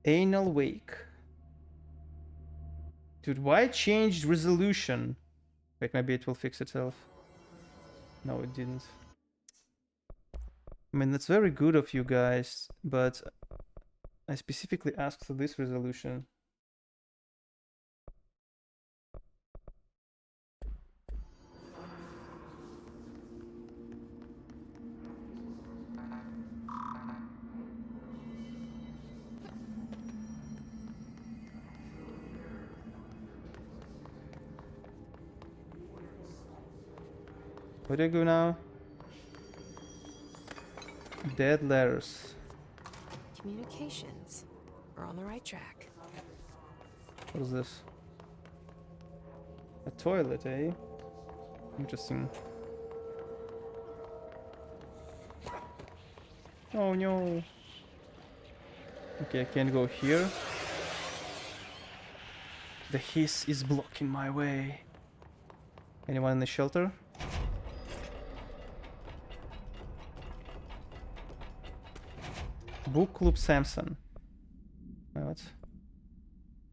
Anal wake. Dude, why change resolution? Wait, maybe it will fix itself. No, it didn't. I mean, that's very good of you guys, but I specifically asked for this resolution. Where do I go now? Dead letters. Communications. We're on the right track. What is this? A toilet, eh? Interesting. Oh no. Okay, I can't go here. The hiss is blocking my way. Anyone in the shelter? Book Club Samson. What?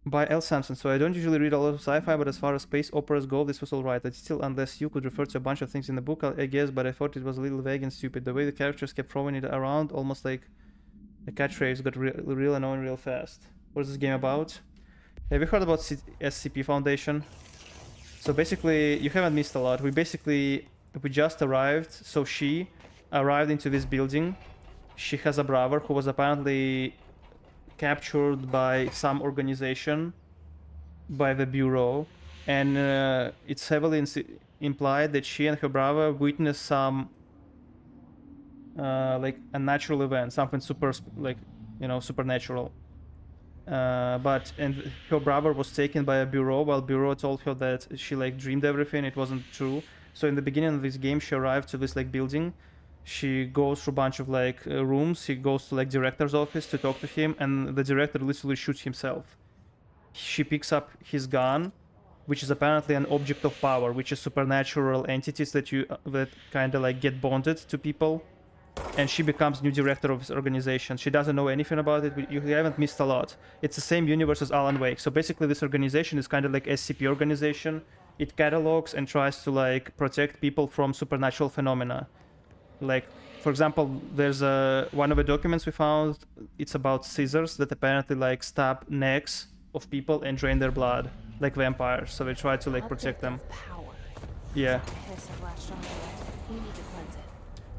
By L. Samson. So I don't usually read a lot of sci-fi, but as far as space operas go, this was alright. It's still, unless you could refer to a bunch of things in the book, I guess, but I thought it was a little vague and stupid. The way the characters kept throwing it around, almost like the catchphrase got real annoying real fast. What is this game about? Have you heard about SCP Foundation? So basically, you haven't missed a lot. We just arrived, so she arrived into this building. She has a brother who was apparently captured by some organization, by the Bureau, and it's heavily implied that she and her brother witnessed some like a natural event, something super, like, you know, supernatural. But her brother was taken by a Bureau, while Bureau told her that she like dreamed everything. It wasn't true. So in the beginning of this game, she arrived to this like building. She goes through a bunch of like rooms. She goes to like director's office to talk to him, and the director literally shoots himself. She picks up his gun, which is apparently an object of power, which is supernatural entities that that kind of like get bonded to people. And she becomes new director of this organization. She doesn't know anything about it. You haven't missed a lot. It's the same universe as Alan Wake. So basically, this organization is kind of like SCP organization. It catalogs and tries to like protect people from supernatural phenomena. Like, for example, there's one of the documents we found. It's about scissors that apparently like stab necks of people and drain their blood, like vampires. So they try to like protect them. Yeah.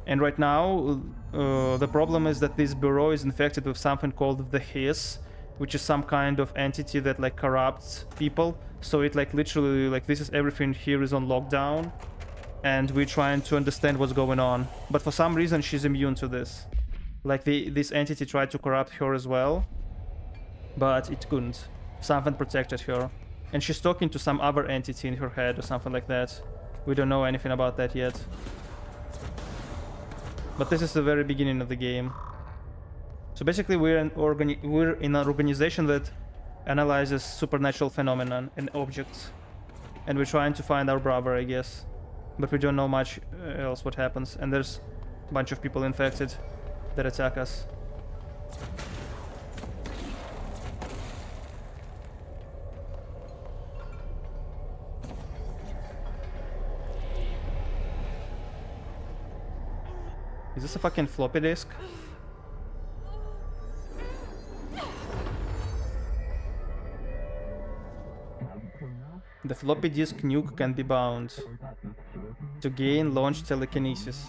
And right now, the problem is that this bureau is infected with something called the Hiss, which is some kind of entity that like corrupts people. So it like literally like this is everything here is on lockdown, and we're trying to understand what's going on. But for some reason, she's immune to this. Like this entity tried to corrupt her as well, but it couldn't. Something protected her, and she's talking to some other entity in her head or something like that. We don't know anything about that yet. But this is the very beginning of the game. So basically we're in an organization that analyzes supernatural phenomena and objects. And we're trying to find our brother, I guess. But we don't know much else what happens. And there's a bunch of people infected that attack us. Is this a fucking floppy disk? The floppy disk nuke can be bound to gain launch telekinesis.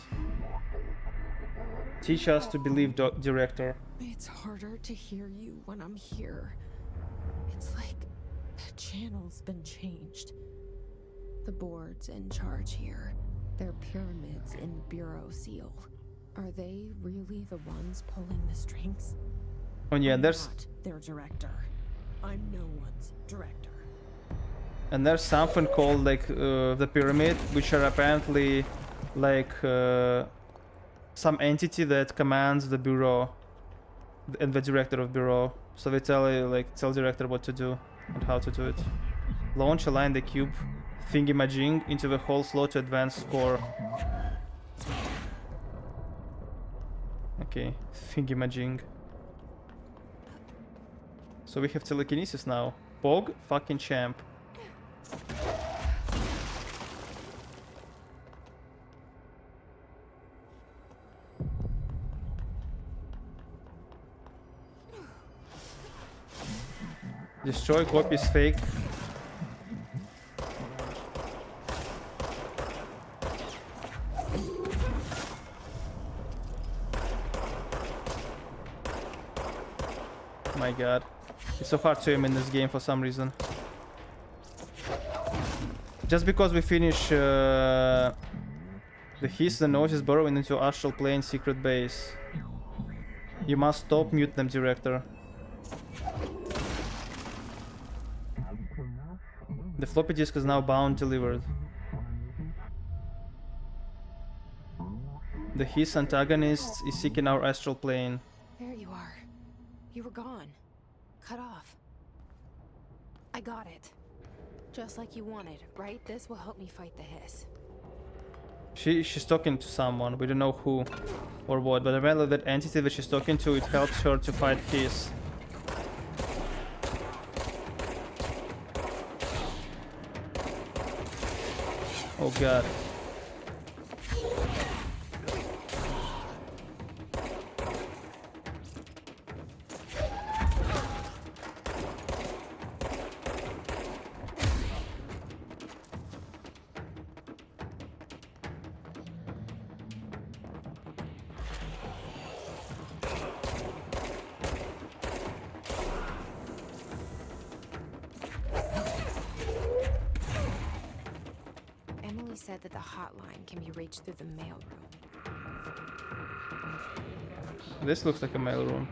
Teach us to believe, director. It's harder to hear you when I'm here. It's like the channel's been changed. The board's in charge here. They're pyramids in Bureau Seal. Are they really the ones pulling the strings? Oh yeah, I'm there's not their director. I'm no one's director. And there's something called like the pyramid, which are apparently like some entity that commands the bureau and the director of bureau. So they tell director what to do and how to do it. Launch, align the cube thingy-majig into the whole slot to advance core. Okay, thingy-majig. So we have telekinesis now. Pog fucking champ. Destroy copies fake. My god. It's so hard to aim in this game for some reason. Just because we finish the hiss, the noises burrowing into astral plane secret base. You must stop, mute them, director. The floppy disk is now bound, delivered. The hiss antagonist is seeking our astral plane. There you are. You were gone. Cut off. I got it. Just like you wanted, right? This will help me fight the hiss. She's talking to someone. We don't know who or what, but apparently that entity that she's talking to, it helps her to fight hiss. Oh god. Emily said that the hotline can be reached through the mailroom. This looks like a mailroom.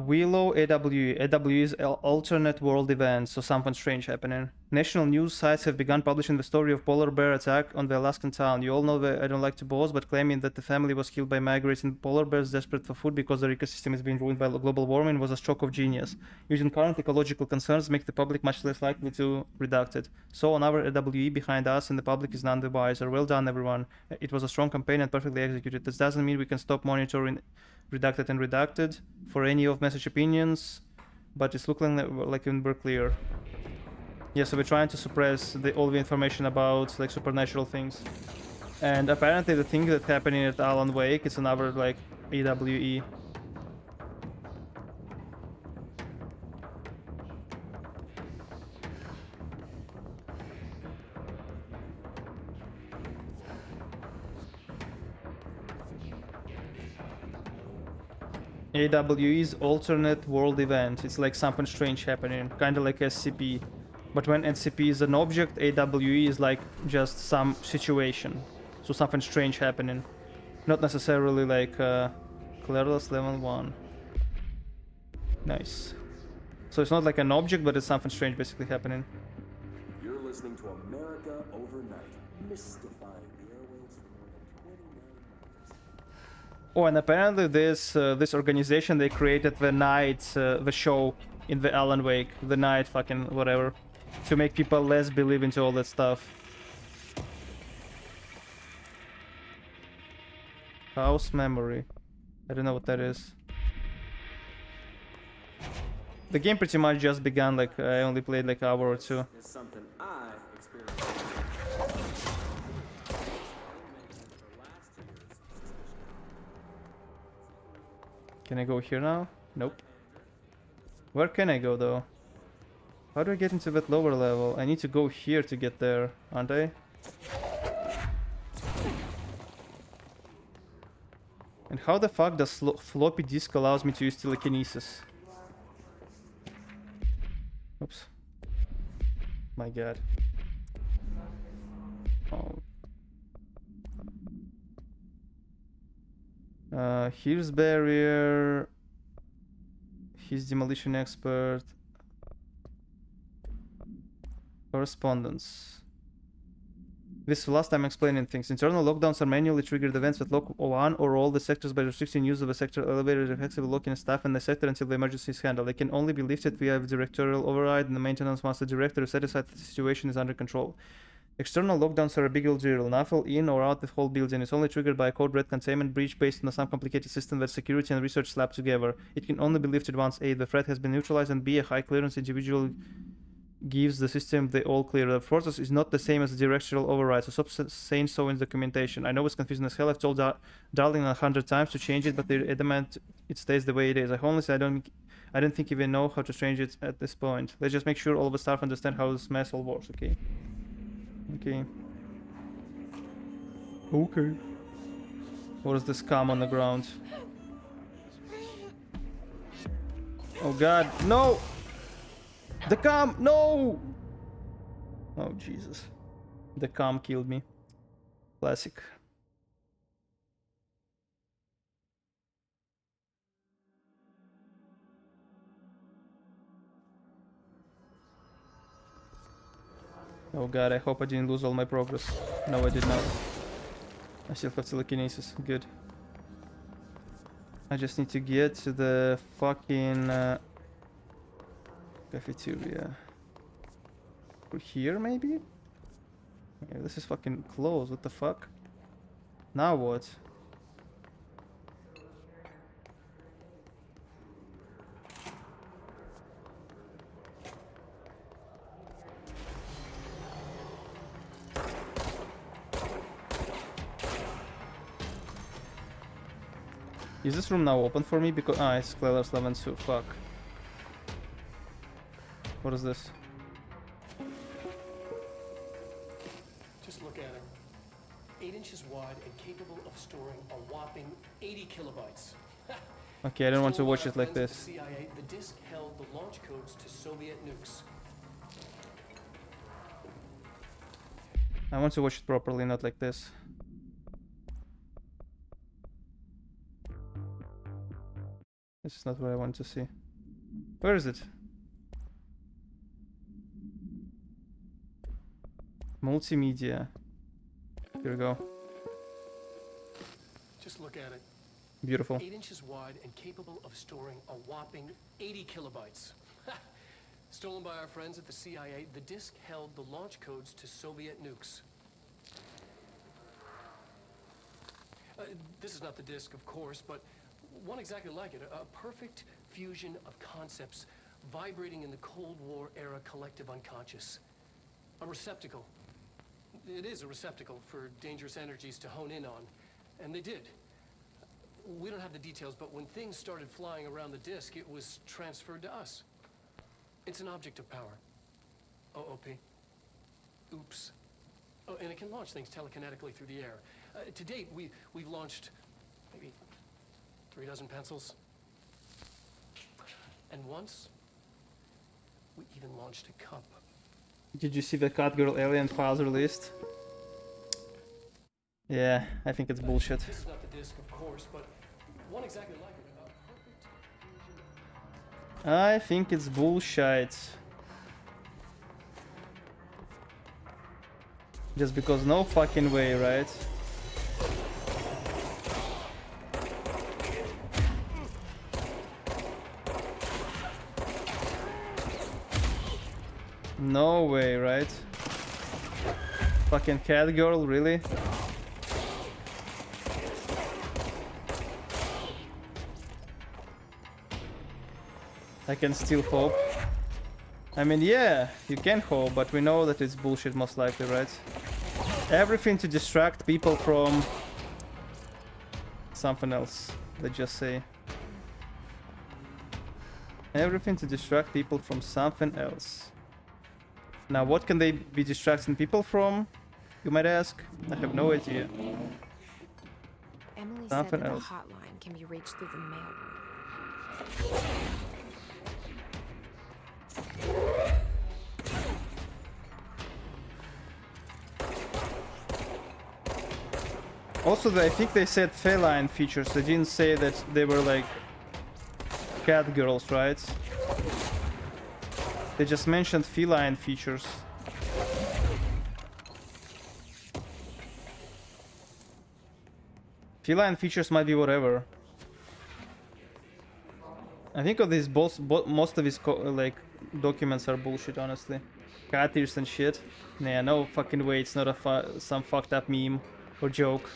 Willow AWE. AWE is alternate world event, so something strange happening. National news sites have begun publishing the story of polar bear attack on the Alaskan town. You all know that I don't like to boast, but claiming that the family was killed by migrating polar bears desperate for food because their ecosystem is being ruined by global warming was a stroke of genius. Using current ecological concerns make the public much less likely to redact it. So on our AWE behind us and the public is none the wiser. Well done, everyone. It was a strong campaign and perfectly executed. This doesn't mean we can stop monitoring redacted and redacted for any of message opinions, but it's looking like we're clear. Yeah, so we're trying to suppress all the information about like supernatural things. And apparently the thing that's happening at Alan Wake is another like AWE. AWE's alternate world event. It's like something strange happening, kind of like SCP. But when SCP is an object, AWE is like just some situation. So something strange happening. Not necessarily like Clareless level 1. Nice. So it's not like an object, but it's something strange basically happening. You're listening to America Overnight, mystifying the airwaves for more than 29 years. Oh, and apparently this organization, they created the night, the show in the Alan Wake, the night fucking whatever, to make people less believe into all that stuff. House memory. I don't know what that is. The game pretty much just began, like I only played like an hour or two. It's something I experienced. Can I go here now? Nope. Where can I go though? How do I get into that lower level? I need to go here to get there, aren't I? And how the fuck does floppy disk allows me to use telekinesis? Oops. My god. Oh. Here's barrier. He's demolition expert. Correspondence. This is the last time explaining things. Internal lockdowns are manually triggered events that lock one or all the sectors by restricting use of a sector elevator, effectively locking staff in the sector until the emergency is handled. They can only be lifted via directorial override and the maintenance once the director is satisfied that the situation is under control. External lockdowns are a big deal. Nothing in or out the whole building. It's only triggered by a code red containment breach based on some complicated system that security and research slap together. It can only be lifted once A, the threat has been neutralized, and B, a high clearance individual gives the system the all clear. The process is not the same as the directional override, so stop saying so in the documentation. I know it's confusing as hell. I've told Darling 100 times to change it, but they're adamant it stays the way it is. I honestly, I don't think even know how to change it at this point. Let's just make sure all of the staff understand how this mess all works, okay? Okay. Okay. What is this scum on the ground? Oh god, no! The calm, no! Oh Jesus. The calm killed me. Classic. Oh god, I hope I didn't lose all my progress. No, I did not. I still have telekinesis. Good. I just need to get to the fucking cafeteria. Over here, maybe? Yeah, this is fucking closed. What the fuck? Now what? Is this room now open for me? Because it's Clelar's Level 2. Fuck. What is this? Just look at him. 8 inches wide and capable of storing a whopping 80 kilobytes. Okay, I don't want to Stolen watch by it like our friends this. at the CIA, the disk held the launch codes to Soviet nukes. I want to watch it properly, not like this. This is not what I want to see. Where is it? Multimedia. Here we go. Just look at it. Beautiful. 8 inches wide and capable of storing a whopping 80 kilobytes. Stolen by our friends at the CIA, the disk held the launch codes to Soviet nukes. This is not the disk, of course, but one exactly like it. A perfect fusion of concepts vibrating in the Cold War era collective unconscious. A receptacle. It is a receptacle for dangerous energies to hone in on. And they did. We don't have the details, but when things started flying around the disk, it was transferred to us. It's an object of power. OOP. Oops. Oh, and it can launch things telekinetically through the air. To date, we've launched maybe 3 dozen pencils. And once, we even launched a cup. Did you see the Catgirl alien files released? Yeah, I think it's bullshit. This is not the disk, of course, but one exactly like it. A perfect fusion. I think it's bullshit. Just because no fucking way, right? No way, right? Fucking Catgirl, really? I can still hope. I mean, yeah, you can hope, but we know that it's bullshit most likely, right? Everything to distract people from something else, let's just say. Everything to distract people from something else. Now, what can they be distracting people from, you might ask? I have no idea. Emily Something said that else. the hotline can be reached through the mailroom. Also, I think they said feline features. They didn't say that they were like cat girls, right? They just mentioned feline features. Feline features might be whatever. I think of these most of these like documents are bullshit, honestly. cat ears and shit. Nah, no fucking way. It's not some fucked up meme or joke.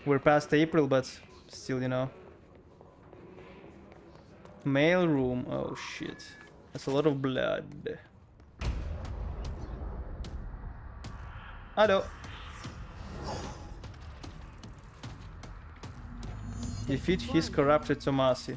We're past April, but still, you know. Mail room. Oh shit. That's a lot of blood. Hello. Defeat his corrupted Tomasi.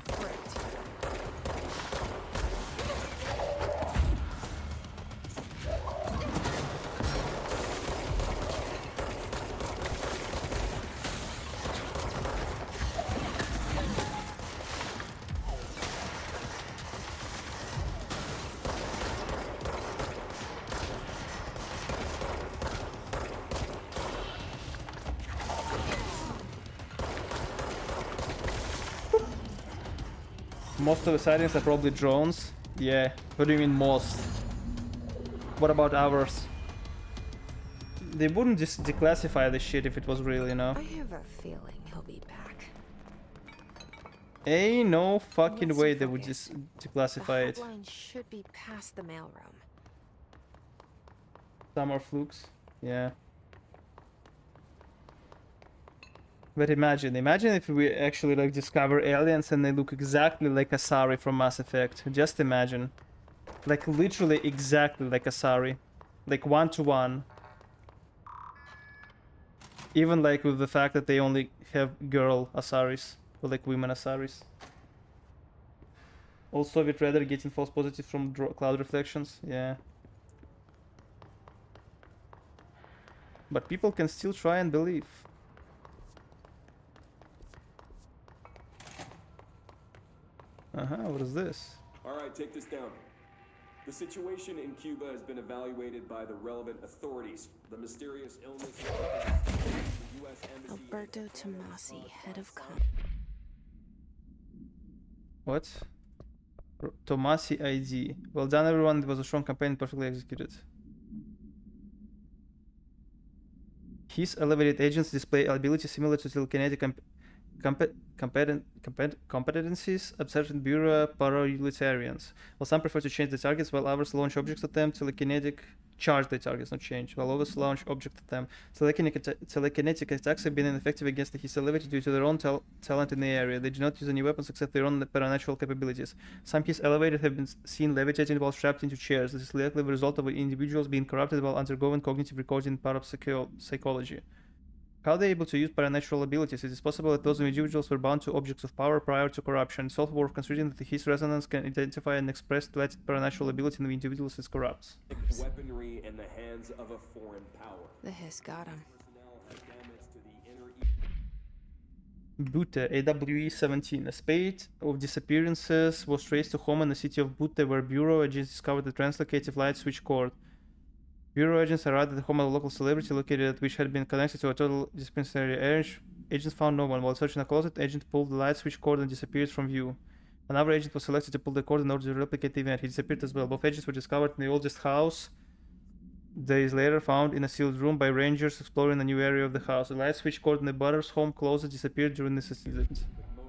Most of the sightings are probably drones. Yeah. What do you mean most? What about ours? They wouldn't just declassify the shit if it was real, you know? I have a feeling he'll be back. Ain't no fucking Let's way they would focus. just declassify it. The hotline should be past the mailroom. Some are flukes. Yeah. But imagine if we actually like discover aliens and they look exactly like Asari from Mass Effect. Just imagine. Like literally exactly like Asari. Like 1-to-1. Even like with the fact that they only have girl Asaris. Or like women Asaris. Also we'd rather getting false positive from cloud reflections. Yeah. But people can still try and believe. What is this? All right, take this down. The situation in Cuba has been evaluated by the relevant authorities. The mysterious illness the U.S. Embassy... Alberto Tomasi, head of What? Tomasi ID. Well done everyone, it was a strong campaign, perfectly executed. His elevated agents display abilities similar to telekinetic competencies observed in Bureau para-utilitarians. While some prefer to change the targets, while others launch objects at them, telekinetic charge the targets, not change. While others launch objects at them. Telekinetic attacks have been ineffective against the His Elevated due to their own talent in the area. They do not use any weapons except their own paranatural capabilities. Some His Elevated have been seen levitating while strapped into chairs. This is likely the result of individuals being corrupted while undergoing cognitive recoding parapsychology. How are they able to use paranatural abilities? It is possible that those individuals were bound to objects of power prior to corruption. It's also worth considering that his resonance can identify and express latent paranatural ability in the individuals it corrupts. Weaponry in the hands of a foreign power. The Hiss got him. Personnel have damage to the inner... Butte, AWE-17. A spate of disappearances was traced to home in the city of Butte, where Bureau agents discovered the translocative light switch cord. Bureau agents arrived at the home of a local celebrity located at which had been connected to a total dispensary arrange. Agents found no one. While searching a closet, agent pulled the light switch cord and disappeared from view. Another agent was selected to pull the cord in order to replicate the event. He disappeared as well. Both agents were discovered in the oldest house. Days later, found in a sealed room by rangers exploring a new area of the house. The light switch cord in the Butter's home closet disappeared during this incident.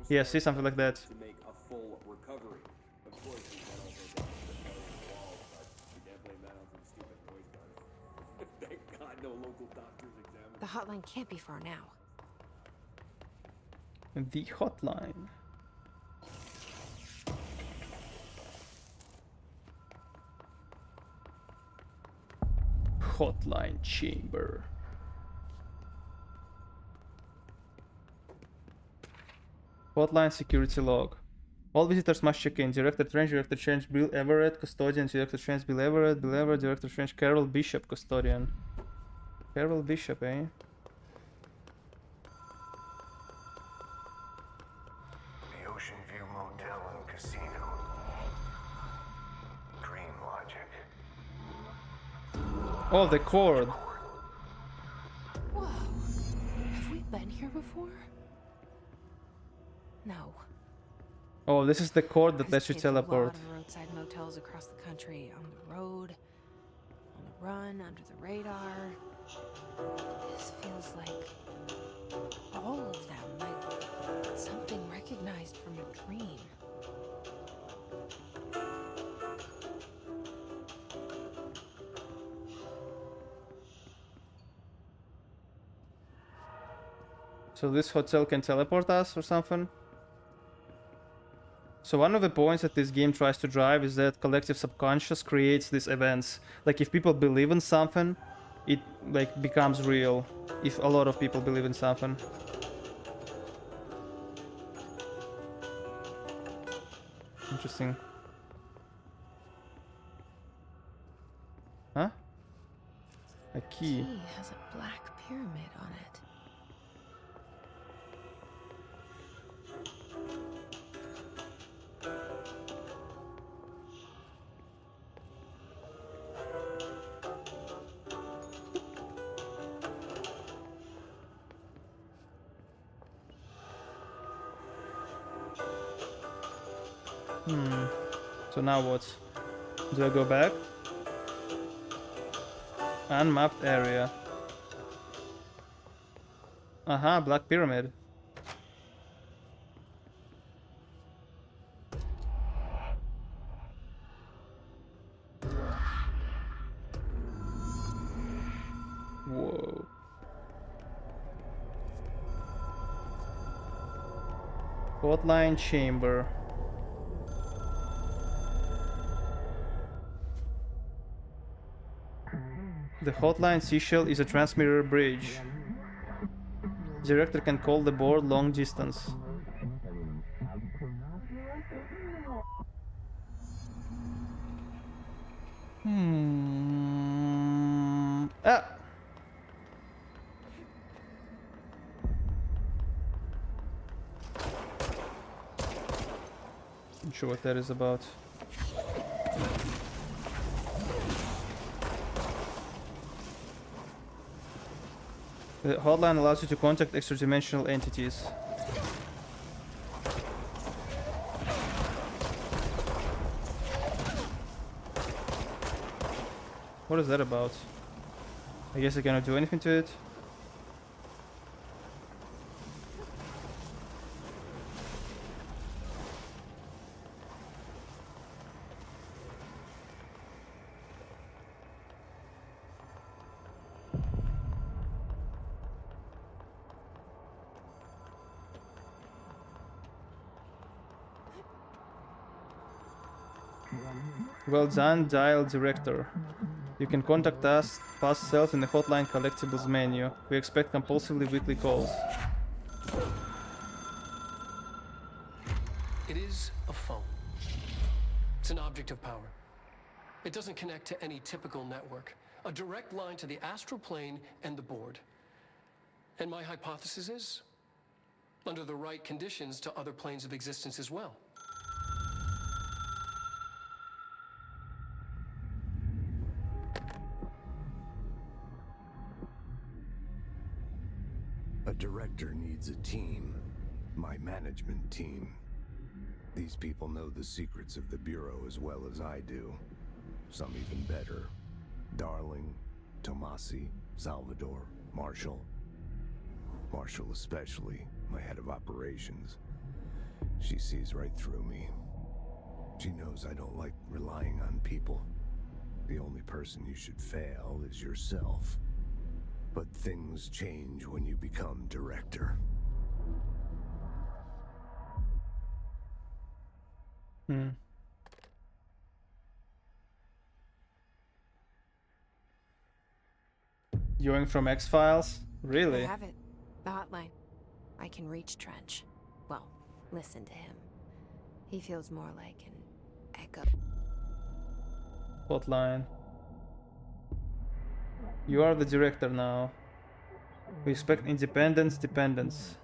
Yeah, see something like that. To make a full recovery. Of course, we can't all go down to the wall, but we can't blame that on some stupid noise gun. Thank God no local doctors examined. The hotline can't be far now. The hotline. Hotline chamber. Hotline security log. All visitors must check in. Director Trench, Director Trench, Bill Everett, Custodian, Director Trench, Bill Everett, Director Trench, Carol Bishop, Custodian. Carol Bishop, eh? The Ocean View Motel and Casino. Dream Logic. Oh, the cord. Whoa. Have we been here before? No. Oh, this is the cord that I've lets you stayed at a lot teleport. of roadside motels across the country, on the road, on the run, under the radar. This feels like all of them, like something recognized from a dream. So this hotel can teleport us or something? So one of the points that this game tries to drive is that collective subconscious creates these events. Like if people believe in something, it like becomes real. If a lot of people believe in something. Interesting. Huh? A key. Key has a black pyramid on it. So now what? Do I go back? Unmapped area. Aha, Black Pyramid. Whoa. Hotline chamber. The hotline seashell is a transmitter bridge. Director can call the board long distance. Ah! Not sure what that is about. The hotline allows you to contact extra-dimensional entities. What is that about? I guess I cannot do anything to it. Well done, dial director. You can contact us past self in the hotline collectibles menu. We expect compulsively weekly calls. It is a phone. It's an object of power. It doesn't connect to any typical network. A direct line to the astral plane and the board. And my hypothesis is, under the right conditions, to other planes of existence as well. A director needs a team. My management team. These people know the secrets of the Bureau as well as I do. Some even better. Darling, Tomasi, Salvador, Marshall. Marshall especially, my head of operations. She sees right through me. She knows I don't like relying on people. The only person you should fail is yourself. But things change when you become director. Ewing from X-Files? Really? I have it. The hotline. I can reach Trench. Well, listen to him. He feels more like an echo. Hotline. You are the director now. We expect independence, dependence.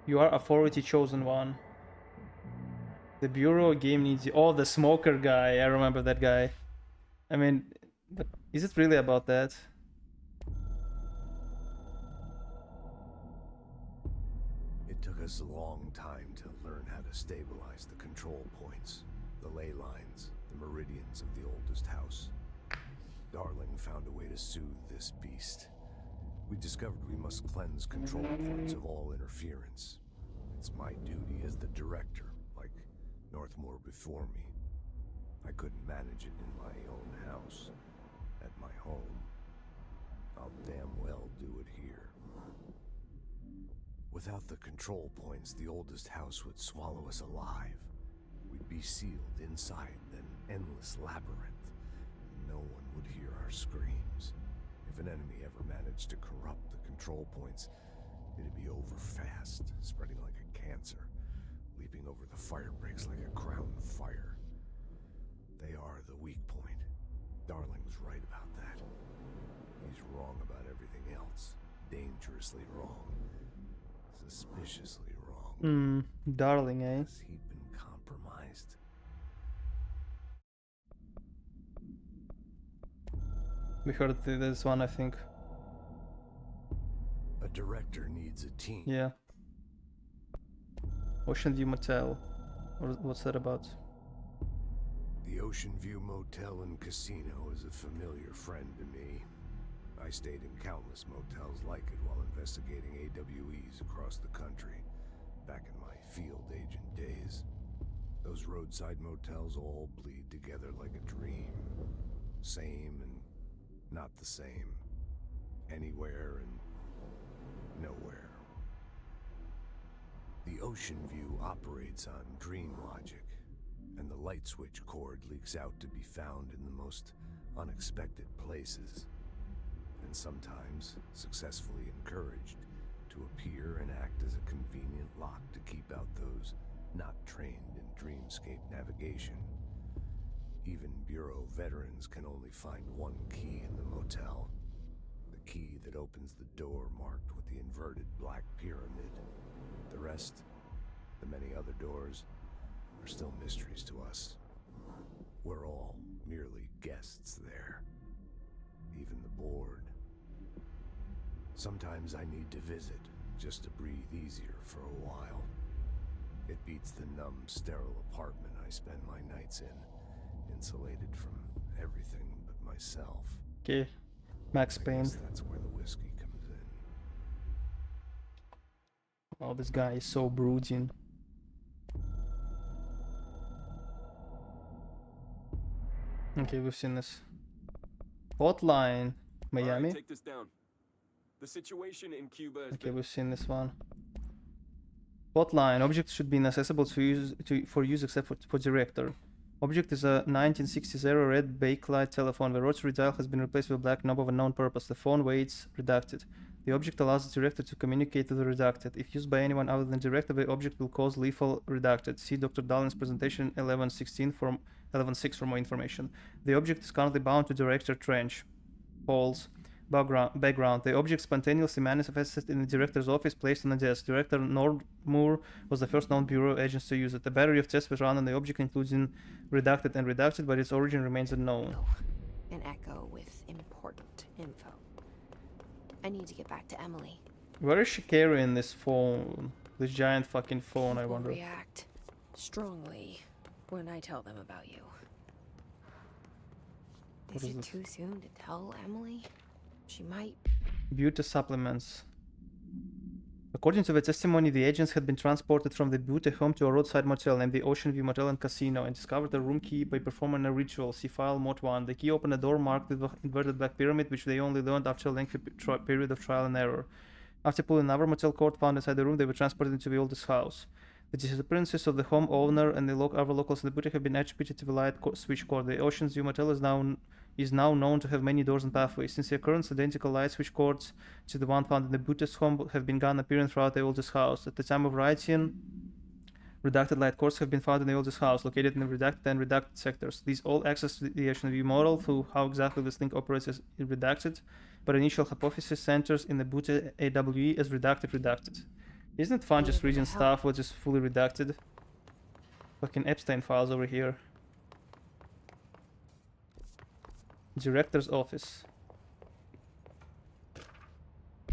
You are authority chosen one. The Bureau game needs you. Oh, the smoker guy. I remember that guy. I mean, but is it really about that? It took us a long time to learn how to stabilize the control points, the ley lines, the meridians of the oldest house. Darling found a way to soothe this beast. We discovered we must cleanse control points of all interference. It's my duty as the director, like Northmore before me. I couldn't manage it in my own house, at my home. I'll damn well do it here. Without the control points, the oldest house would swallow us alive. We'd be sealed inside an endless labyrinth, and no one would hear our screams. If an enemy ever managed to corrupt the control points, it'd be over fast, spreading like a cancer, leaping over the fire breaks like a crown of fire. They are the weak point. Darling's right about that. He's wrong about everything else. Dangerously wrong. Suspiciously wrong. Darling, eh? Has he been compromised? We heard this one, I think. A director needs a team. Yeah. Ocean View Motel. What's that about? The Ocean View Motel and Casino is a familiar friend to me. I stayed in countless motels like it while investigating AWEs across the country, back in my field agent days. Those roadside motels all bleed together like a dream. Same and not the same. Anywhere and nowhere. The Ocean View operates on dream logic, and the light switch cord leaks out to be found in the most unexpected places, and sometimes successfully encouraged to appear and act as a convenient lock to keep out those not trained in dreamscape navigation. Even Bureau veterans can only find one key in the motel. The key that opens the door marked with the inverted black pyramid. The rest, the many other doors, are still mysteries to us. We're all merely guests there. Even the board. Sometimes I need to visit, just to breathe easier for a while. It beats the numb, sterile apartment I spend my nights in, insulated from everything but myself. Okay. Max I Payne. guess that's where the whiskey comes in. Oh, this guy is so brooding. Okay, we've seen this. Hotline. Miami. Alright, take this down. The situation in Cuba has Okay, been we've seen this one. Hotline. Object should be inaccessible for use except for director. Object is a 1960 red bakelite telephone. The rotary dial has been replaced with a black knob of unknown purpose. The phone waits redacted. The object allows the director to communicate to the redacted. If used by anyone other than director, the object will cause lethal redacted. See Dr. Darling's presentation 11.6 for more information. The object is currently bound to director Trench. Paul's background. The object spontaneously manifested in the director's office, placed on a desk. Director Nordmoor was the first known Bureau agent to use it. A battery of tests was run on the object, including redacted and redacted, but its origin remains unknown. An echo with important info. I need to get back to Emily. Where is she carrying this phone? This giant fucking phone, I People wonder. react strongly when I tell them about you. Is is it this? too soon to tell Emily? She might. Beauty supplements. According to the testimony, the agents had been transported from the Beauty home to a roadside motel named the Ocean View Motel and Casino and discovered a room key by performing a ritual. See file Mod 1. The key opened a door marked with the inverted black pyramid, which they only learned after a lengthy period of trial and error. After pulling another motel cord found inside the room, they were transported into the oldest house. The disappearances of the home owner and the other locals in the Beauty have been attributed to the light switch cord. The Ocean View Motel is now known to have many doors and pathways. Since the occurrence, identical light switch cords to the one found in the Buddhist home have been gone appearing throughout the oldest house. At the time of writing, redacted light cords have been found in the oldest house, located in the redacted and redacted sectors. These all access to the Ocean View model through how exactly this link operates as redacted, but initial hypothesis centers in the Buddha AWE as redacted. Isn't it fun just reading stuff which is fully redacted? Fucking Epstein files over here. Director's office.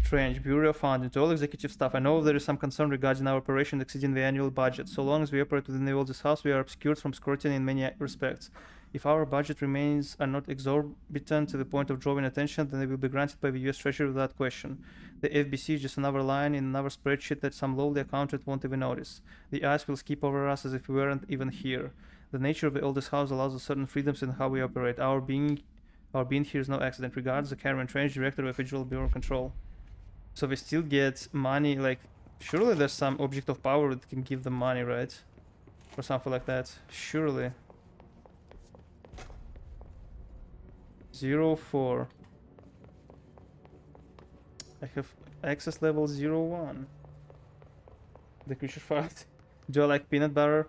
Trench, Bureau funding, to all executive staff. I know there is some concern regarding our operation exceeding the annual budget. So long as we operate within the oldest house, we are obscured from scrutiny in many respects. If our budget remains are not exorbitant to the point of drawing attention, then they will be granted by the US Treasury without question. The FBC is just another line in another spreadsheet that some lowly accountant won't even notice. The eyes will skip over us as if we weren't even here. The nature of the oldest house allows us certain freedoms in how we operate. Our being here is no accident. Regards, the Karen Trench, Director of Federal Bureau of Control. So we still get money, like Surely there's some object of power that can give them money, right? Or something like that. Surely. 04. I have access level 01. The creature fight. Do I like peanut butter?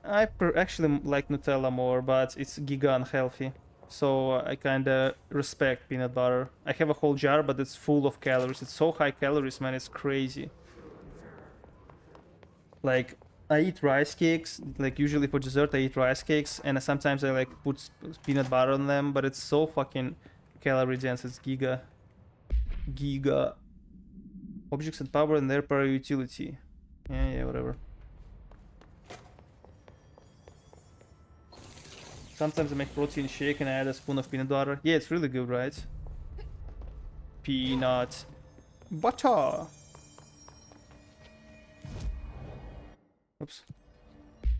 I actually like Nutella more, but it's giga unhealthy. So I kinda respect peanut butter. I have a whole jar, but it's full of calories. It's so high calories, man, it's crazy. Like, I eat rice cakes, like usually for dessert I eat rice cakes, and sometimes I like put peanut butter on them, but it's so fucking calorie dense, it's giga. Giga. Objects and power and their per utility. Yeah, whatever. Sometimes I make protein shake and I add a spoon of peanut butter. Yeah, it's really good, right? Peanut butter. Oops.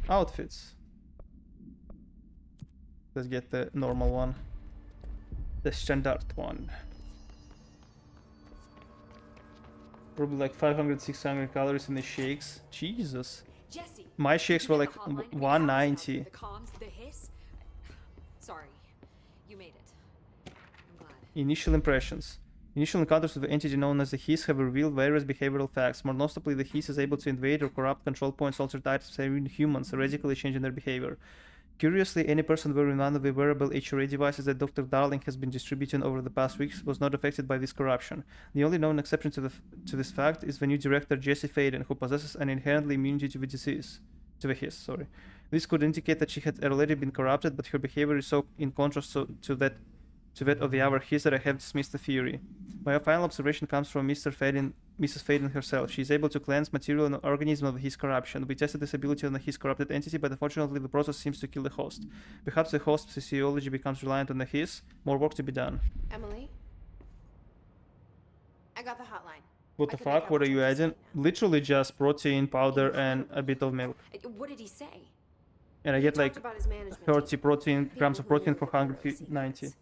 Outfits. Let's get the normal one. The standard one. Probably like 500, 600 calories in the shakes. Jesus. Jesse, My shakes were like the hotline? I mean, 190. the comms, the hiss. Sorry, you made it. I'm glad. Initial impressions. Initial encounters with the entity known as the Hiss have revealed various behavioral facts. More notably, the Hiss is able to invade or corrupt control points altered items in humans, radically changing their behavior. Curiously, any person wearing one of the wearable HRA devices that Dr. Darling has been distributing over the past weeks was not affected by this corruption. The only known exception to this fact is the new director Jesse Faden, who possesses an inherent immunity to the disease. To the Hiss, sorry. This could indicate that she had already been corrupted, but her behavior is so in contrast to that of the other Hiss that I have dismissed the theory. My final observation comes from Mrs. Faden herself. She is able to cleanse material and organism of his corruption. We tested this ability on his corrupted entity, but unfortunately the process seems to kill the host. Perhaps the host's physiology becomes reliant on the Hiss. More work to be done. Emily? I got the hotline. What the fuck? What are you adding? Literally just protein, powder, and a bit of milk. What did he say? And I get like About his management 30 grams of protein for 190.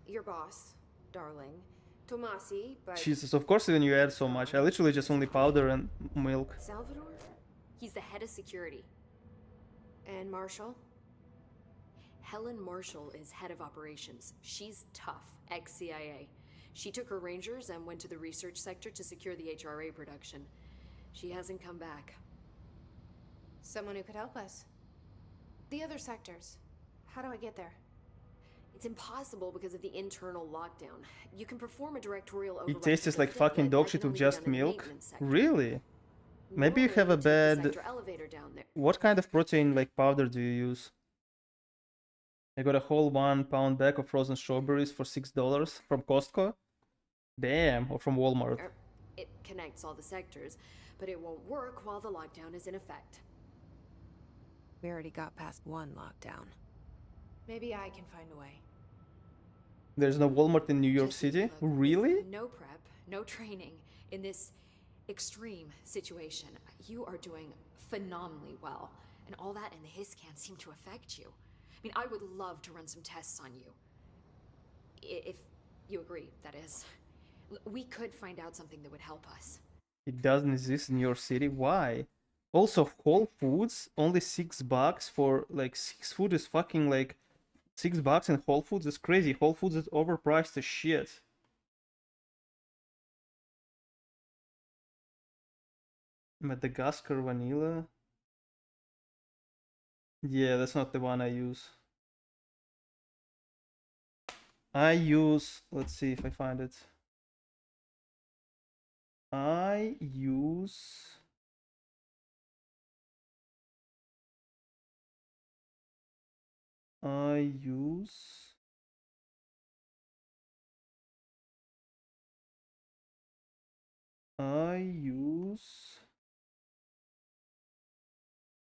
Your boss, Darling. Tomasi, but Jesus, of course when you add so much. I literally just only powder and milk. Salvador? He's the head of security. And Marshall? Helen Marshall is head of operations. She's tough, ex-CIA. She took her rangers and went to the research sector to secure the HRA production. She hasn't come back. Someone who could help us. The other sectors. How do I get there? It's impossible because of the internal lockdown. You can perform a directorial override. It tastes to the like fit, fucking but dog that shit can with only be just done in the milk? maintenance sector. Really? Maybe you have a Normally, take the bad... sector elevator down there. What kind of protein like powder do you use? I got a whole 1 pound bag of frozen strawberries for $6 from Costco. Damn, or from Walmart. It connects all the sectors, but it won't work while the lockdown is in effect. We already got past one lockdown. Maybe I can find a way. There's no Walmart in New York Jesse, City? look, Really? No prep, no training in this extreme situation. You are doing phenomenally well, and all that and the Hiss can't seem to affect you. I mean, I would love to run some tests on you. If you agree, that is. We could find out something that would help us. It doesn't exist in your city? Why? Also, Whole Foods, only $6 for like 6 food is fucking like $6 in Whole Foods is crazy. Whole Foods is overpriced as shit. Madagascar vanilla. Yeah, that's not the one I use. I use, let's see if I find it. I use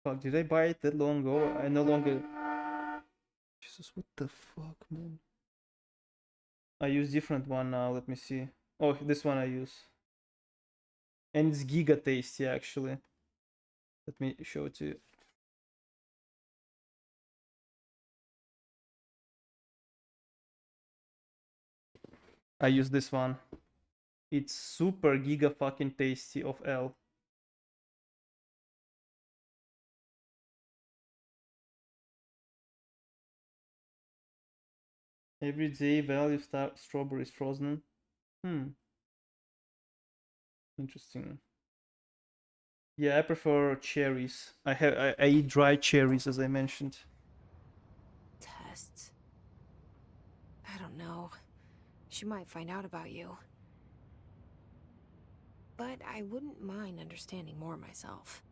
fuck, did I buy it that long ago? I no longer. Jesus, what the fuck, man? I use different one now, let me see. Oh, this one I use. And it's giga tasty actually. Let me show it to you. I use this one. It's super giga fucking tasty of L. Everyday value strawberries frozen. Interesting. Yeah, I prefer cherries. I eat dry cherries, as I mentioned. Tests. I don't know. She might find out about you. But I wouldn't mind understanding more myself.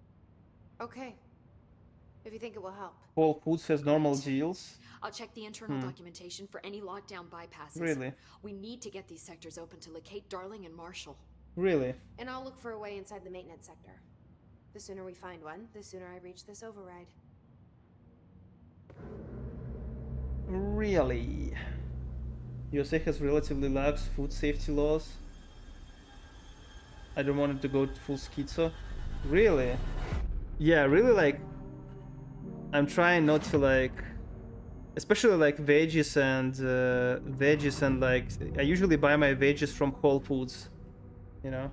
Okay. If you think it will help. Whole Foods has normal Great. deals. I'll check the internal documentation for any lockdown bypasses. Really? We need to get these sectors open to locate Darling and Marshall. Really? And I'll look for a way inside the maintenance sector. The sooner we find one, the sooner I reach this override. Really? USA has relatively lax food safety laws. I don't want it to go full schizo. Really? Yeah, really, like, I'm trying not to, like, especially like veggies and like, I usually buy my veggies from Whole Foods, you know?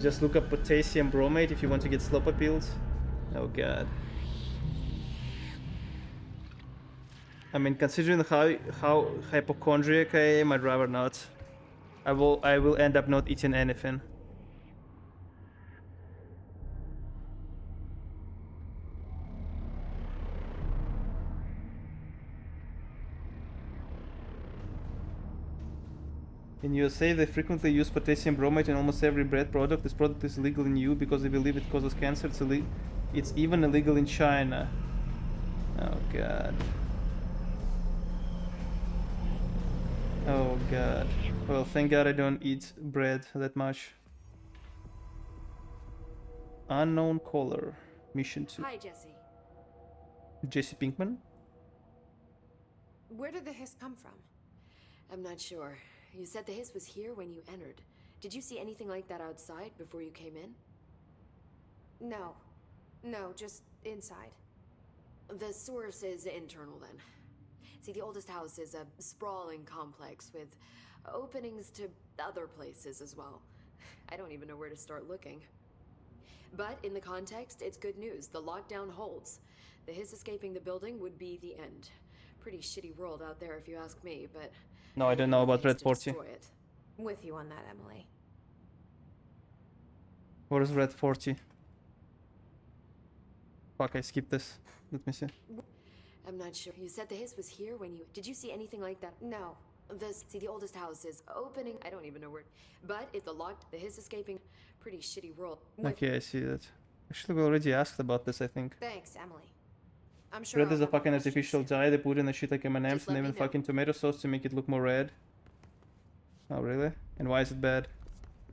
Just look up potassium bromate if you want to get slopper pills. Oh god. I mean, considering how hypochondriac I am, I'd rather not. I will end up not eating anything. In USA, they frequently use potassium bromate in almost every bread product. This product is illegal in EU because they believe it causes cancer. It's even illegal in China. Oh god. Oh god. Well, thank god I don't eat bread that much. Unknown caller. Mission 2. Hi, Jesse. Jesse Pinkman? Where did the hiss come from? I'm not sure. You said the hiss was here when you entered. Did you see anything like that outside before you came in? No. No, just inside. The source is internal then. See, the oldest house is a sprawling complex with openings to other places as well. I don't even know where to start looking. But in the context, it's good news. The lockdown holds. The hiss escaping the building would be the end. Pretty shitty world out there if you ask me, but... No, I don't know about Red 40. It. With you on that, Emily. What is Red 40? Fuck, I skipped this. Let me see. I'm not sure. You said the hiss was here when you... Did you see anything like that? No. See, the oldest house is opening... I don't even know where... But if the hiss escaping... Pretty shitty world. Okay, I see that. Actually, we already asked about this, I think. Thanks, Emily. I'm sure Red I'll is a have more fucking questions artificial soon. dye. They put in a shit like M&M's Just and let even me know. fucking tomato sauce to make it look more red. Oh, really? And why is it bad?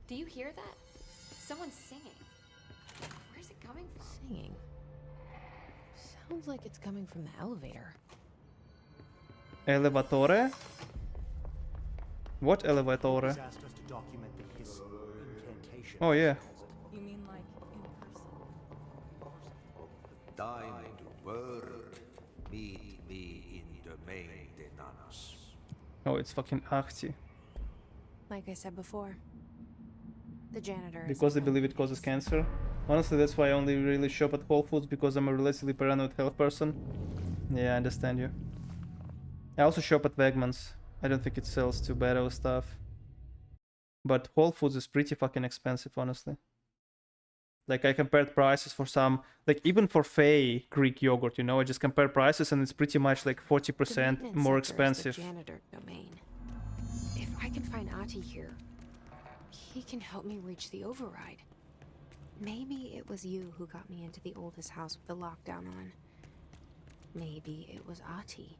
Do you hear that? Someone's singing. Where's it coming from? Singing. Sounds like it's coming from the elevator. Elevatore? What elevatore? He's asked us to document the hiss incantation. Oh, yeah. You mean like in person? Diamond word, meet me in the maintenance. Oh, it's fucking Ahti. Like I said before, the janitor. Because they believe it causes cancer. Honestly, that's why I only really shop at Whole Foods, because I'm a relatively paranoid health person. Yeah, I understand you. I also shop at Wegmans. I don't think it sells too bad of stuff. But Whole Foods is pretty fucking expensive, honestly. Like, I compared prices for some, like, even for Fay Greek yogurt, you know, I just compared prices and it's pretty much like 40% more expensive. The janitor domain. If I can find Ahti here, he can help me reach the override. Maybe it was you who got me into the oldest house with the lockdown on. Maybe it was Ahti.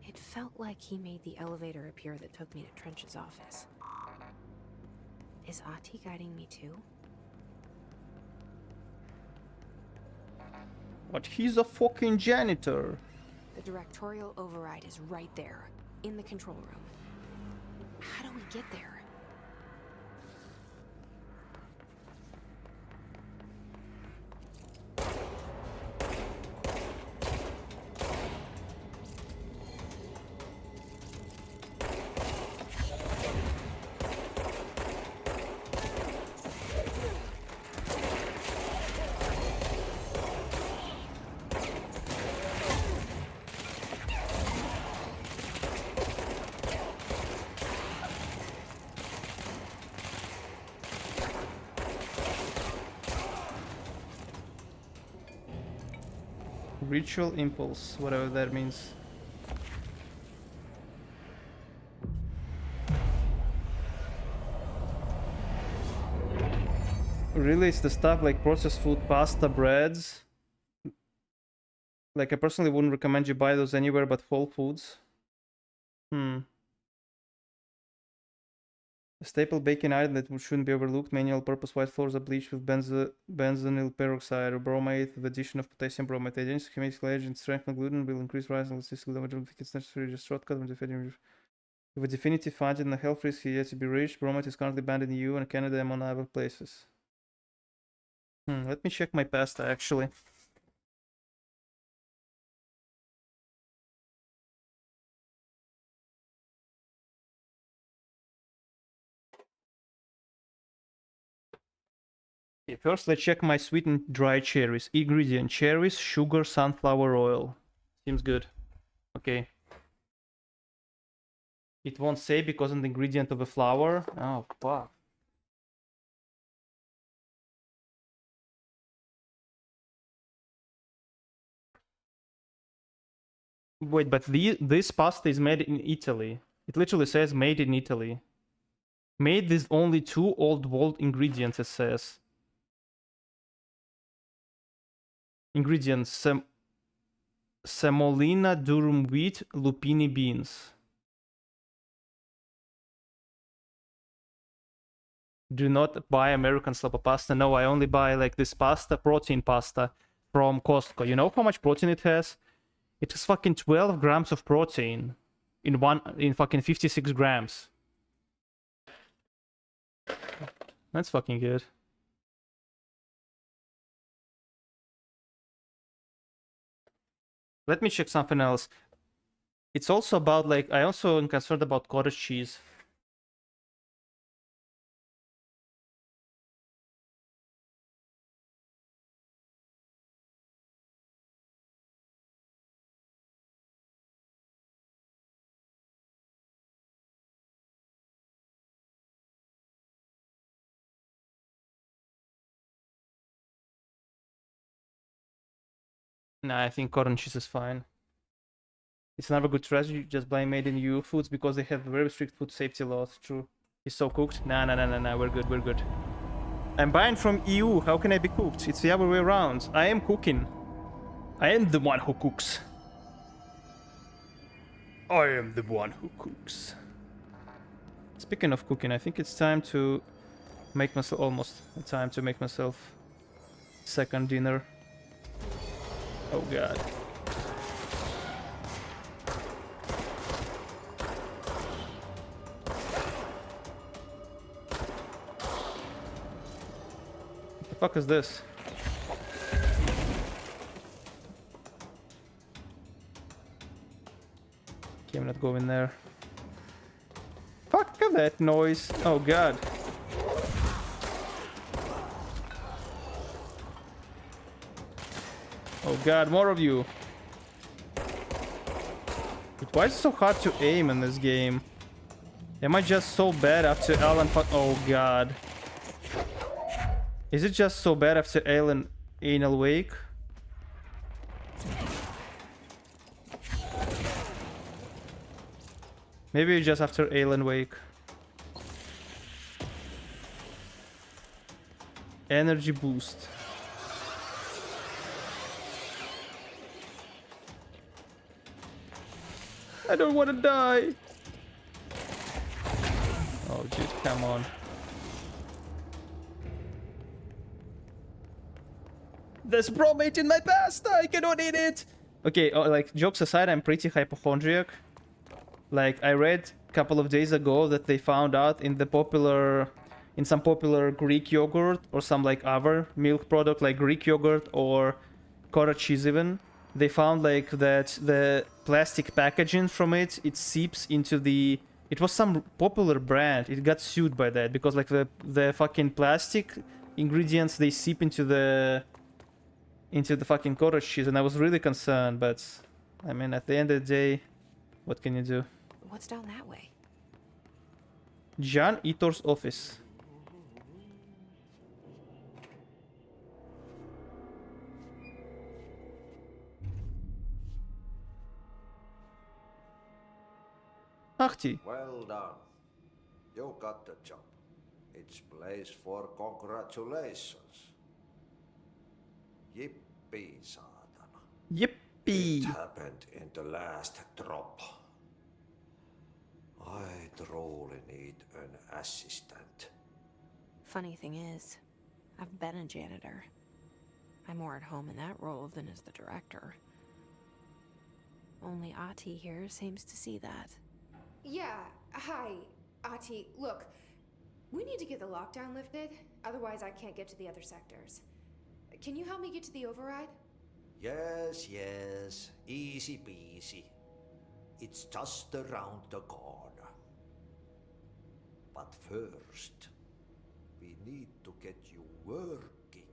It felt like he made the elevator appear that took me to Trench's office. Is Ahti guiding me too? But he's a fucking janitor. The directorial override is right there, in the control room. How do we get there? Ritual impulse, whatever that means. Really, it's the stuff like processed food, pasta, breads. Like, I personally wouldn't recommend you buy those anywhere but Whole Foods. A staple baking item that shouldn't be overlooked. Manual purpose white floors are bleached with benzoyl peroxide or bromate with addition of potassium bromate. The agents, chemical agent, strengthen gluten will increase rise and statistical damage. It's necessary just shortcut when defending. With a definitive finding and a health risk yet to be reached, bromate is currently banned in the EU and Canada among other places. Let me check my pasta actually. Okay, first let's check my sweetened dry cherries. Ingredient: cherries, sugar, sunflower oil. Seems good. Okay. It won't say because an ingredient of a flour. Oh fuck. Wait, but this pasta is made in Italy. It literally says made in Italy. Made with only 2 old world ingredients, it says. Ingredients: semolina, durum wheat, lupini beans. Do not buy American sloppy pasta. No, I only buy like this pasta, protein pasta from Costco. You know how much protein it has? It has fucking 12 grams of protein in fucking 56 grams. That's fucking good. Let me check something else. It's also about like, I also am concerned about cottage cheese. Nah, I think cottage cheese is fine. It's never good strategy just buy made in EU foods because they have very strict food safety laws. True. It's so cooked. Nah, we're good, we're good. I'm buying from EU. How can I be cooked? It's the other way around. I am cooking. I am the one who cooks. I am the one who cooks. Speaking of cooking, I think it's time to make myself second dinner. Oh god. What the fuck is this? Okay, I'm not going there. Fuck that noise. Oh god. Oh god, more of you. But why is it so hard to aim in this game? Am I just so bad after Alan oh god. Is it just so bad after Alan Anal Wake? Maybe just after Alan Wake. Energy boost. I don't want to die. Oh, dude, come on. There's bromate in my pasta. I cannot eat it. Okay, like, jokes aside, I'm pretty hypochondriac. Like, I read a couple of days ago that they found out in some popular Greek yogurt or some like other milk product like Greek yogurt or cottage cheese even. They found like that the plastic packaging from it seeps into the... It was some popular brand. It got sued by that because like the fucking plastic ingredients, they seep into the fucking cottage cheese, and I was really concerned, but I mean at the end of the day, what can you do? What's down that way? Jan Itor's office. Ahti. Well done. You got the job. It's place for congratulations. Yippee, saatana. It Yippee! happened in the last drop. I truly need an assistant. Funny thing is, I've been a janitor. I'm more at home in that role than as the director. Only Ahti here seems to see that. Yeah, hi, Ahti. Look, we need to get the lockdown lifted, otherwise I can't get to the other sectors. Can you help me get to the override? Yes, yes. Easy peasy. It's just around the corner. But first, we need to get you working.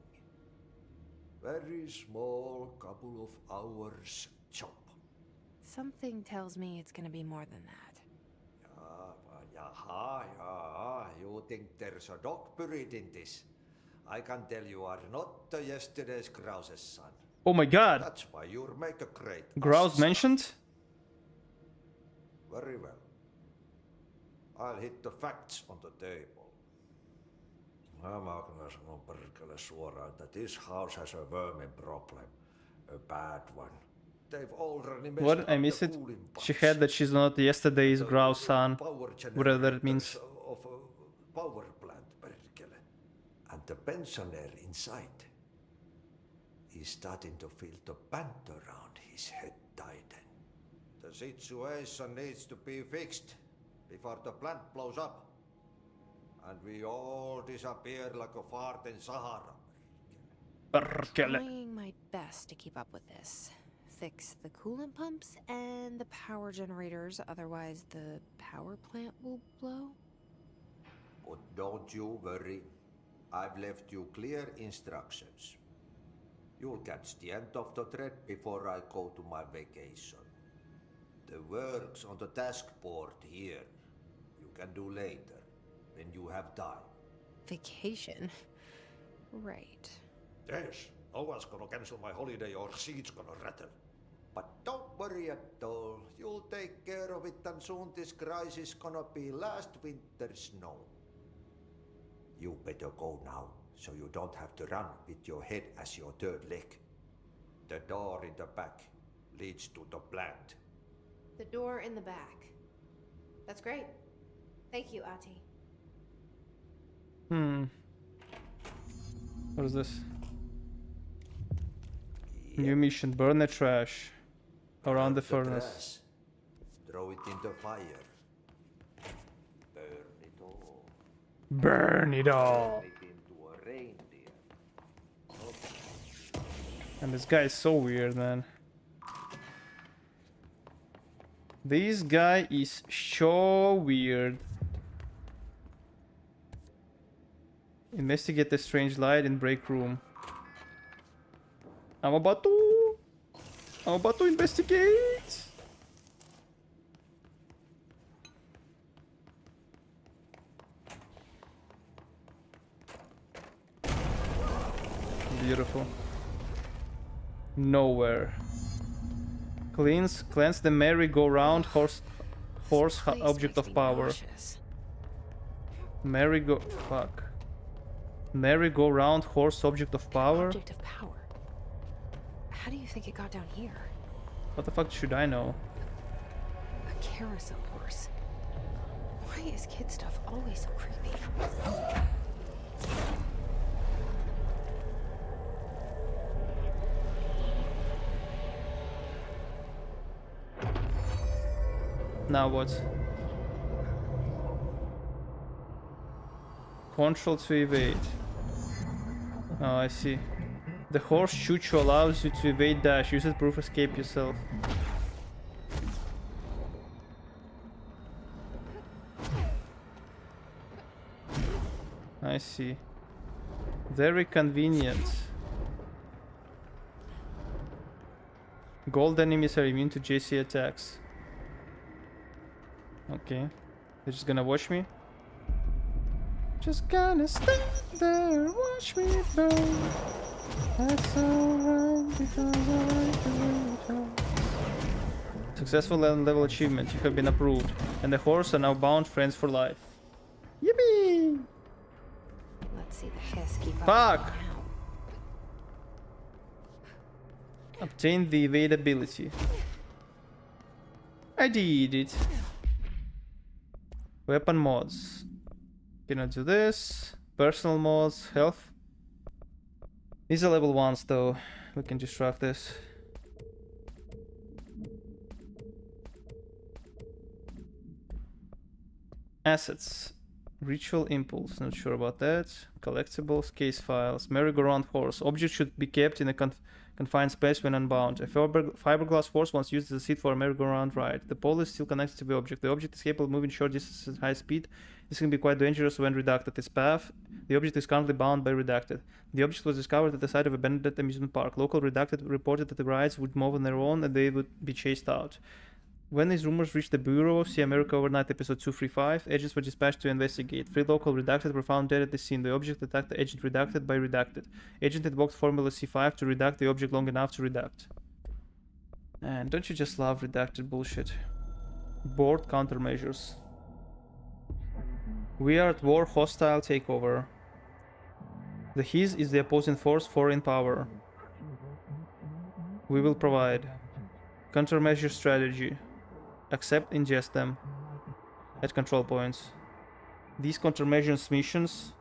Very small, couple of hours job. Something tells me it's gonna be more than that. Yaha. You think there's a dog buried in this? I can tell you are not the yesterday's Grouse's son. Oh my god! That's why you make a great Grouse assistant. mentioned? Very well. I'll hit the facts on the table. Mä kyllä sanon perkele suoraan, että this house has a vermin problem. A bad one. They've already messed What? up I missed the it. cooling She pumps. had that she's not yesterday's The grouse son. power Whatever that means. generators of a power plant, perkele. And the pensioner inside is starting to feel the band around his head tighten. The situation needs to be fixed before the plant blows up. And we all disappear like a fart in Sahara. Perkele. Trying my best to keep up with this. Fix the coolant pumps and the power generators, otherwise the power plant will blow. But don't you worry. I've left you clear instructions. You'll catch the end of the thread before I go to my vacation. The work's on the task board here. You can do later, when you have time. Vacation? Right. Yes, no one's gonna cancel my holiday or seat's gonna rattle. But don't worry at all. You'll take care of it and soon this crisis gonna be last winter's snow. You better go now, so you don't have to run with your head as your third leg. The door in the back leads to the plant. The door in the back. That's great. Thank you, Ahti. What is this? New mission. Burn the trash around the furnace. Trash. Throw it in the fire. Burn it all. Burn it all. Turn it into a reindeer. And this guy is so weird, man. This guy is so weird. Investigate the strange light in break room. I'm about to investigate. Beautiful. Nowhere. Cleanse the merry-go-round horse object of power. Merry-go-round horse object of power? Object of power. How do you think it got down here? What the fuck should I know? A carousel horse. Why is kid stuff always so creepy? Now what? Control to evade. Oh, I see. The horse chuchu allows you to evade dash. Use it proof escape yourself. I see. Very convenient. Gold enemies are immune to JC attacks. Okay. They're just gonna watch me? Just gonna stand there and watch me burn. That's alright because I like the way it goes. Successful level achievement. You have been approved. And the horse are now bound friends for life. Yippee! Let's see the Hiss keep up Fuck! now. Obtain the evade ability. I did it. Weapon mods. Cannot do this. Personal mods. Health. These are level 1s though. We can destruct this. Assets. Ritual impulse. Not sure about that. Collectibles. Case files. Merry-go-round horse. Object should be kept in a confined space when unbound. A fiberglass horse once used as a seat for a merry-go-round ride. The pole is still connected to the object. The object is capable of moving short distances at high speed. This can be quite dangerous when redacted. Its path. The object is currently bound by redacted. The object was discovered at the site of a abandoned amusement park. Local redacted reported that the rides would move on their own and they would be chased out. When these rumors reached the Bureau, See America Overnight episode 235, agents were dispatched to investigate. 3 local redacted were found dead at the scene. The object attacked the agent redacted by redacted. Agent invoked formula C5 to redact the object long enough to redact. And don't you just love redacted bullshit? Board countermeasures. We are at war, hostile takeover. The His is the opposing force, foreign power. We will provide. Countermeasure strategy. Accept, ingest them at control points. These countermeasures missions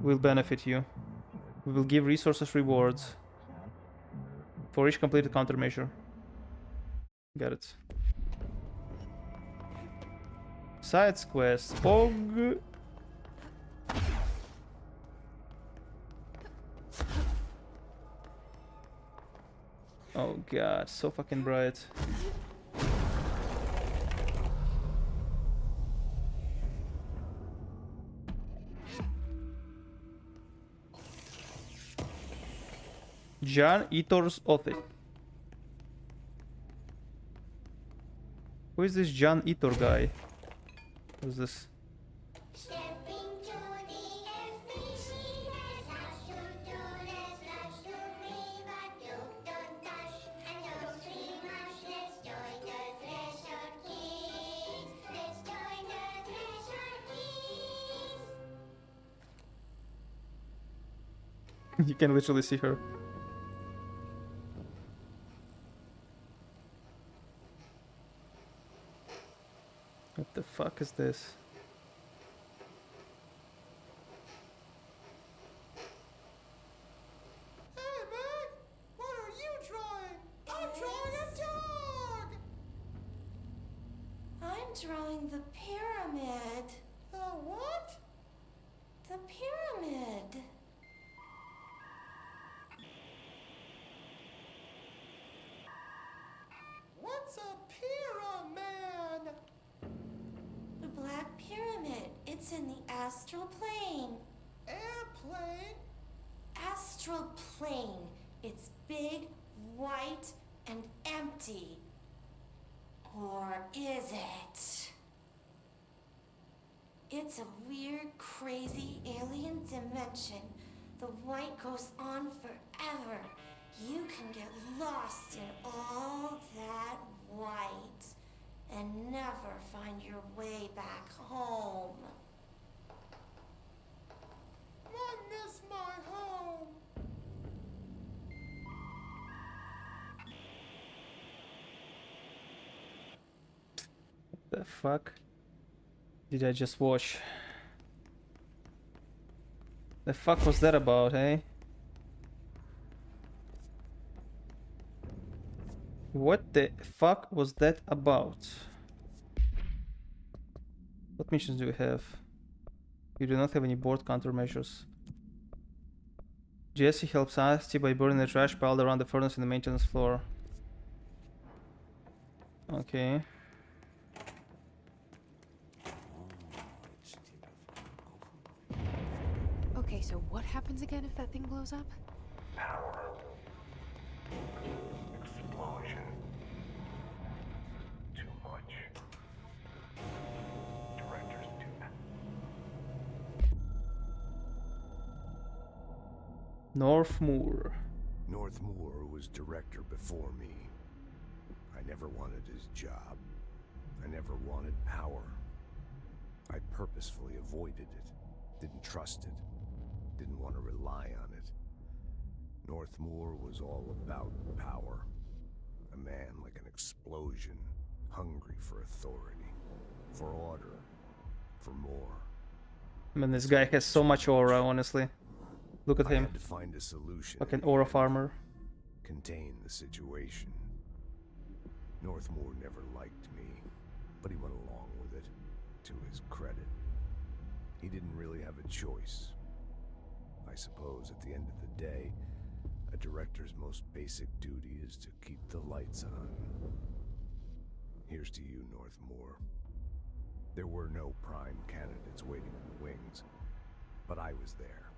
will benefit you. We will give resources rewards for each completed countermeasure. Got it. Sides quest. Pog. Oh god, so fucking bright. Jan Itor's office. Who is this Jan Itor guy? Who's this? You can literally see her. What the fuck is this? Hey man, what are you drawing? I'm drawing a dog! I'm drawing the pyramid. The what? The pyramid. What's a pyramid? The Black Pyramid. It's in the astral plane. Airplane? Astral plane. It's big, white, and empty. Or is it? It's a weird, crazy alien dimension. The white goes on forever. You can get lost in all that white and never find your way back home. I miss my home. The fuck did I just watch? The fuck was that about, eh? What the fuck was that about? What missions do we have? You do not have any board countermeasures. Jesse helps Asti by burning the trash piled around the furnace in the maintenance floor. Okay. Okay, so what happens again if that thing blows up? Power. Explosion. Too much. Director's North Moor. North Moor was director before me. I never wanted his job. I never wanted power. I purposefully avoided it, didn't trust it, didn't want to rely on it. Northmoor was all about power. A man like an explosion, hungry for authority, for order, for more. I mean, this guy has so much aura, honestly. Look at I him. had to find a solution. Like an aura farmer. Contain the situation. Northmoor never liked me, but he went along with it, to his credit. He didn't really have a choice. I suppose at the end of the day, a director's most basic duty is to keep the lights on. Here's to you, Northmoor. There were no prime candidates waiting in the wings, but I was there.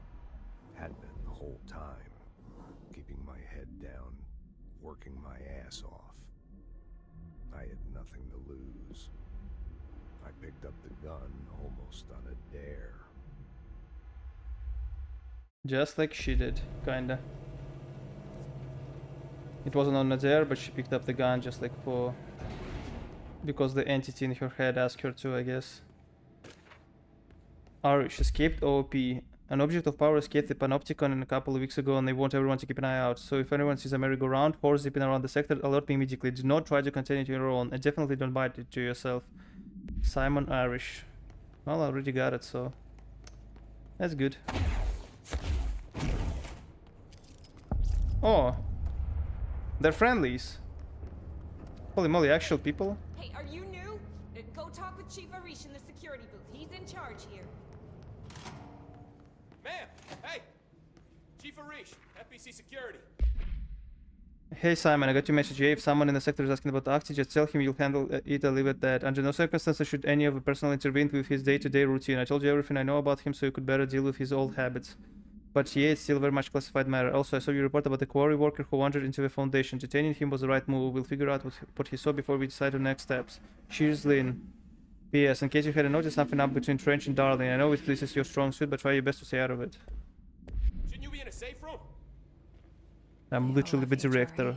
Had been the whole time, keeping my head down, working my ass off. I had nothing to lose. I picked up the gun almost on a dare. Just like she did, kinda. It wasn't on a dare, but she picked up the gun just like for... because the entity in her head asked her to, I guess. Arish escaped OOP. An object of power escaped the Panopticon a couple of weeks ago and they want everyone to keep an eye out. So if anyone sees a merry-go-round, horse zipping around the sector, alert me immediately. Do not try to contain it on your own and definitely don't bite it to yourself. Simon Irish. Well, I already got it, so... that's good. Oh! They're friendlies. Holy moly, actual people? Hey, are you new? Go talk with Chief Arish in the security booth. He's in charge here. Ma'am! Hey! Chief Arish, FBC Security. Hey Simon, I got your message. If someone in the sector is asking about Octi, just tell him you'll handle it or leave it at that. Under no circumstances should any of the personnel intervene with his day-to-day routine. I told you everything I know about him so you could better deal with his old habits. But yeah, it's still very much classified matter. Also, I saw your report about the quarry worker who wandered into the Foundation. Detaining him was the right move. We'll figure out what he saw before we decide on next steps. Cheers, Lynn. P.S. In case you hadn't noticed something up between Trench and Darling, I know this is your strong suit, but try your best to stay out of it. Shouldn't you be in a safe room? I'm literally the director.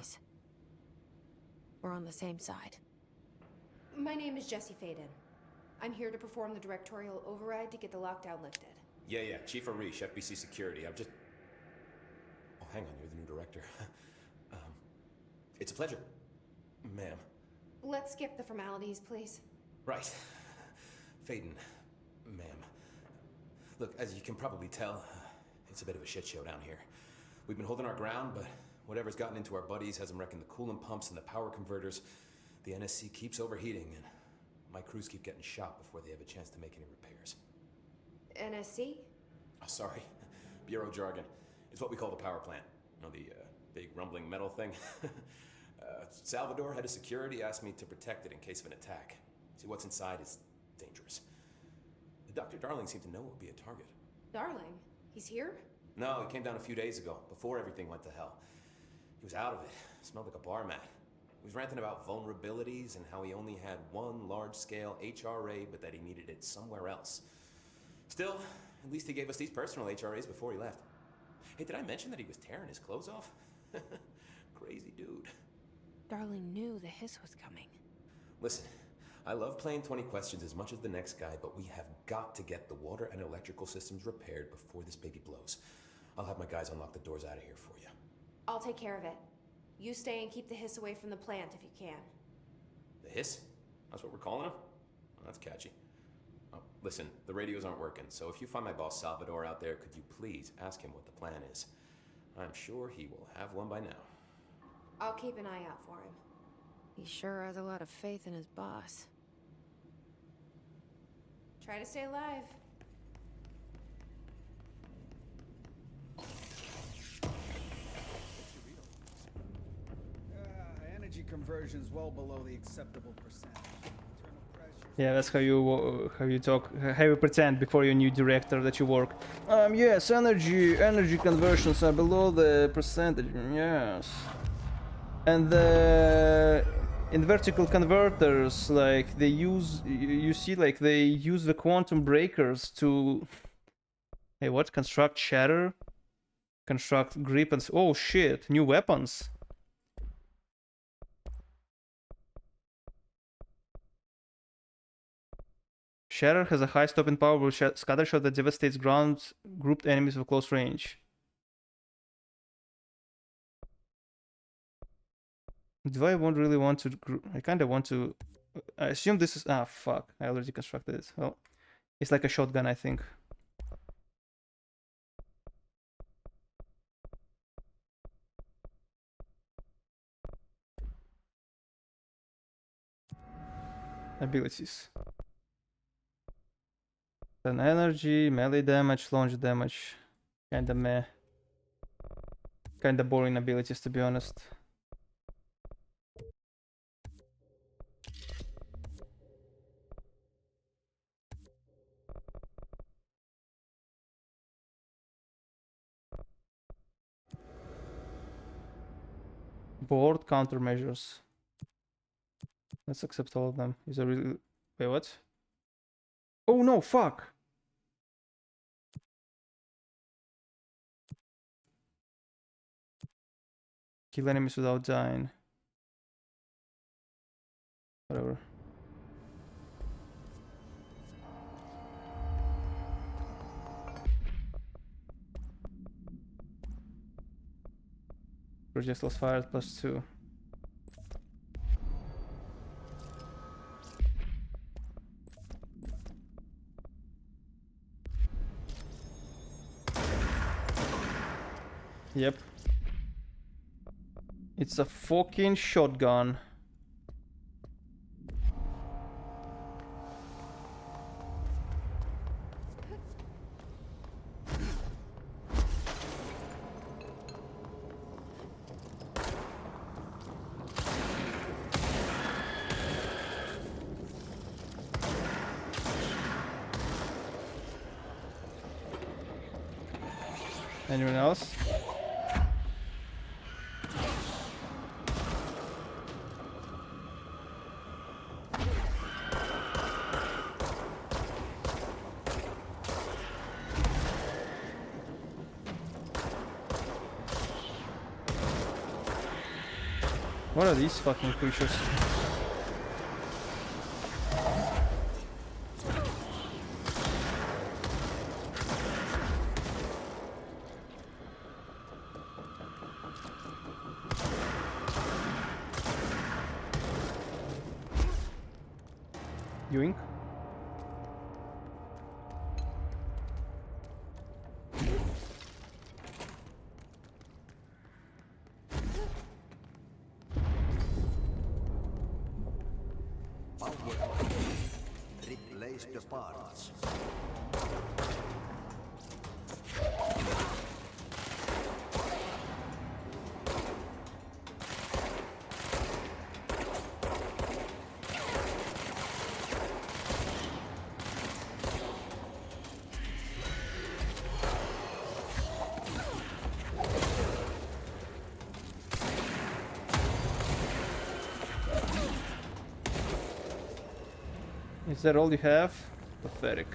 We're on the same side. My name is Jesse Faden. I'm here to perform the directorial override to get the lockdown lifted. Yeah, Chief Arish, FBC Security. I'm just... Oh, hang on, you're the new director. It's a pleasure, ma'am. Let's skip the formalities, please. Right. Faden, ma'am. Look, as you can probably tell, it's a bit of a shit show down here. We've been holding our ground, but whatever's gotten into our buddies has them wrecking the coolant pumps and the power converters. The NSC keeps overheating, and my crews keep getting shot before they have a chance to make any repairs. NSC? Oh, sorry. Bureau jargon. It's what we call the power plant. You know, the big rumbling metal thing? Salvador, head of security, asked me to protect it in case of an attack. See, what's inside is dangerous. Dr. Darling seemed to know it would be a target. Darling? He's here? No, he came down a few days ago, before everything went to hell. He was out of it. Smelled like a bar mat. He was ranting about vulnerabilities and how he only had one large-scale HRA, but that he needed it somewhere else. Still, at least he gave us these personal HRAs before he left. Hey, did I mention that he was tearing his clothes off? Crazy dude. Darling knew the hiss was coming. Listen, I love playing 20 questions as much as the next guy, but we have got to get the water and electrical systems repaired before this baby blows. I'll have my guys unlock the doors out of here for you. I'll take care of it. You stay and keep the hiss away from the plant if you can. The hiss? That's what we're calling him? Oh, that's catchy. Oh, listen, the radios aren't working, so if you find my boss Salvador out there, could you please ask him what the plan is? I'm sure he will have one by now. I'll keep an eye out for him. He sure has a lot of faith in his boss. Try to stay alive. Energy conversion's well below the acceptable percentage. Yeah, that's how you talk, how you pretend before your new director that you work. Yes, energy conversions are below the percentage. Yes, and in vertical converters, like they use, you see, like they use the quantum breakers to, hey, what? Construct shatter, construct grip, and oh shit, new weapons. Shatter has a high stopping power with scatter shot that devastates ground grouped enemies with close range. Do I really want to? I kind of want to. I assume this is. Ah, fuck. I already constructed it. Well, it's like a shotgun, I think. Abilities. An energy, melee damage, launch damage. Kinda meh. Kinda boring abilities, to be honest. Board countermeasures. Let's accept all of them. Is there really... Wait, what? Oh no, fuck! Kill enemies without dying. Whatever. Projectiles fired +2. Yep. It's a fucking shotgun. Anyone else? What are these fucking creatures? Yoink. Replace the parts. Is that all you have? Pathetic.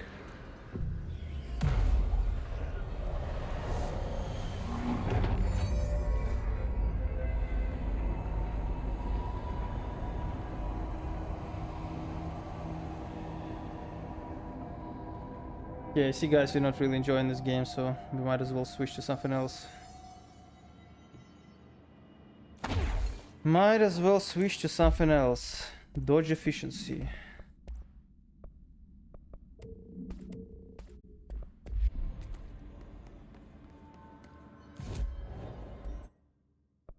Yeah, I see guys, you're not really enjoying this game, so we might as well switch to something else. Might as well switch to something else. Dodge efficiency.